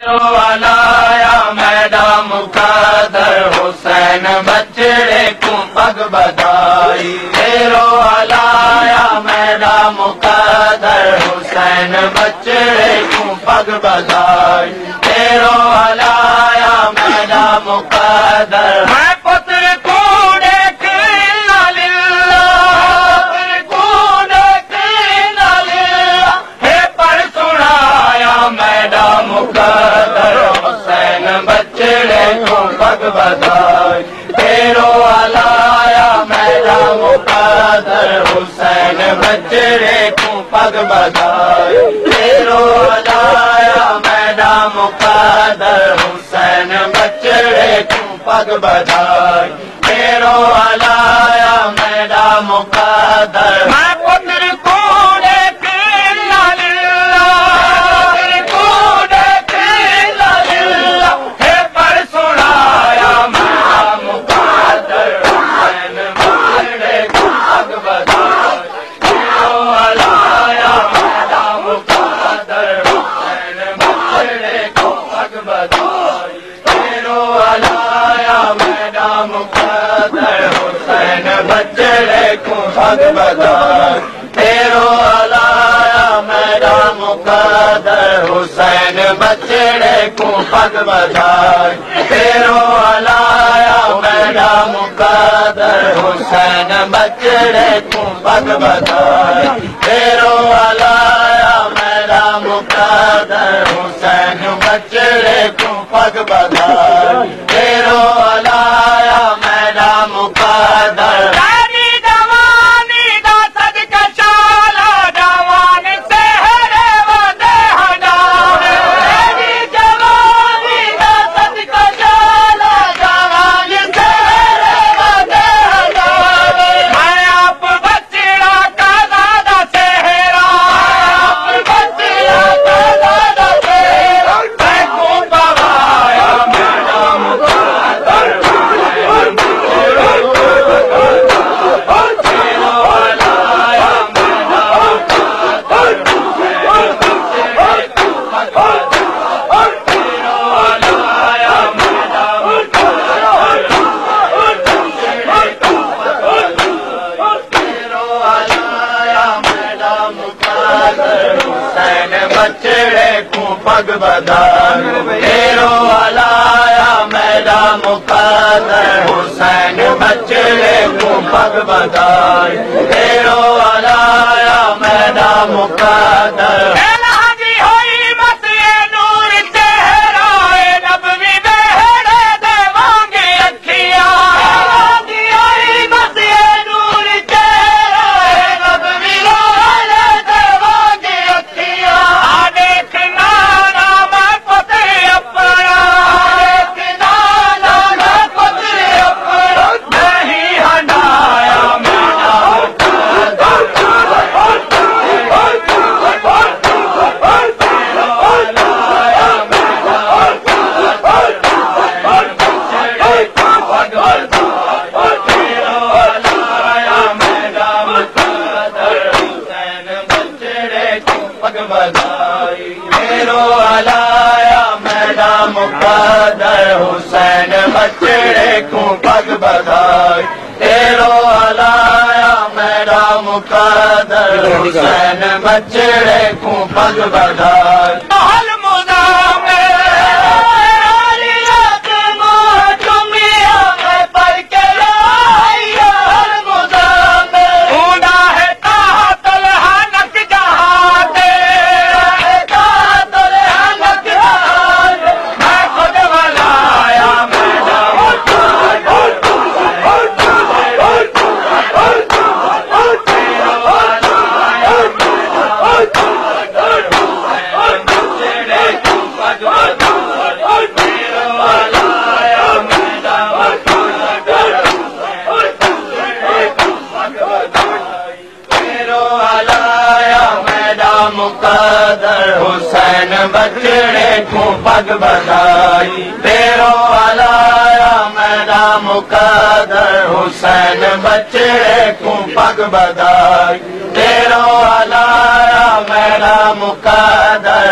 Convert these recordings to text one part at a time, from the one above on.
वालाया madam मुकद्दर हुसैन बचड़े को पग बधाई। तेरो वालाया मैडम मुकद्दर हुसैन बचड़े को पग बधाई। तेरो वालाया मैडम मुकद्दर मैं पुत्र को देख लिल्ला, पुत्र को देख लिल्ला, हे पर सुनाया मैडम मुकद्दर हुसैन बचड़े को पग बधाई। तेरो वालाया मैडम मुकद्दर हुसैन बचड़े को पग बधाई। तेरो वालाया मैडम मुकद्दर हुसैन बचड़े को पग बधाई। तेरो वालाया मैडम मुकद्दर मैं पुत्र को देख लिल्ला, पुत्र को देख लिल्ला, हे पर सुनाया मैडम मुकद्दर हुसैन बचड़े को पग बधाई। तेरो वालाया मैडम मुकद्दर हुसैन बचड़े को पग बधाई। तेरो वालाया मैडम मुकद्दर हुसैन बचड़े को पग बधाई। तेरो वालाया मैडम मुकद्दर हुसैन बचड़े को पग बधाई। तेरो वालाया मैडम मुकद्दर हुसैन बचड़े को पग बधाई। तेरो वालाया मैडम मुकद्दर हुसैन बचड़े को पग बधाई। तेरो वालाया मैडम मुकद्दर बचड़े को पग बधाई। तेरो वालाया मैडम मुकद्दर हुसैन बचड़े को पग बधाई। तेरो वालाया मैडम मुकद्दर तेरो वालाया मैडम मुकद्दर हुसैन बचड़े को पग बधाई। तेरो वालाया मैडम मुकद्दर हुसैन बचड़े को पग बधाई। मुकद्दर हुसैन बचड़े को पग बधाई। तेरो वालाया मैडम मुकद्दर हुसैन बचड़े को पग बधाई। तेरो वालाया मैडम मुकद्दर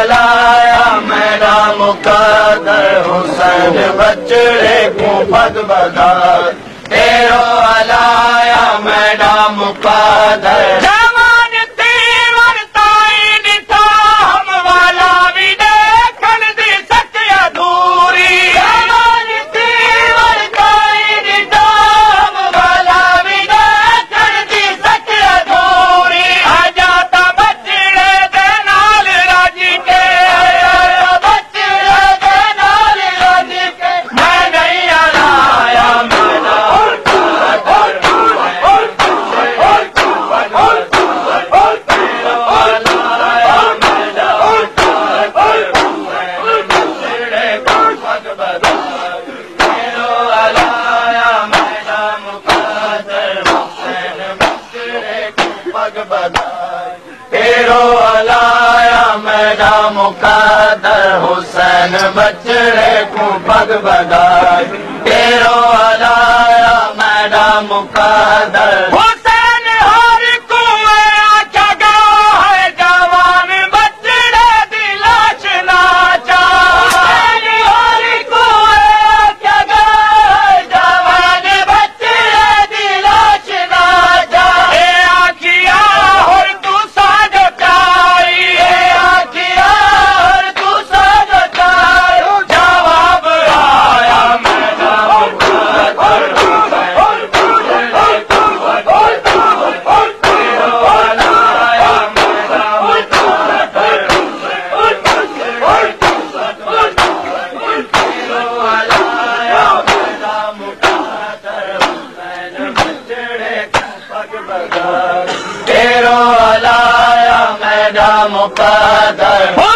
अलाया मेरा मुकद्दर हुसैन बचड़े को पग बधाई तेरो अलाया मेरा मुकद्दर जवान तीवर ताई दिथा हम वाला भी देखन दी सच अधूरी जवान तीवर ताई दिथा हम वाला भी देखन दी सच अधूरी आजा ता बचड़े दे नाल राजी के बचड़े दे नाल राजी के मैं नहीं अलाया मेरा तेरो अलाया मेरा मुकद्दर हुसैन बचड़े को पग बधाई तेरो अलाया मेरा मुकद्दर हुसैन हर कुएं आख्या गया है जवान बचड़े दी लाश नाचा हुसैन हर कुएं आख्या गया है जवान बचड़े दी लाश नाचा ए आखिया और तू साज चाई ए आखिया और तू साज चाई जवाब आया मेरा मुकद्दर तेरो अलाया मेरा मुकद्दर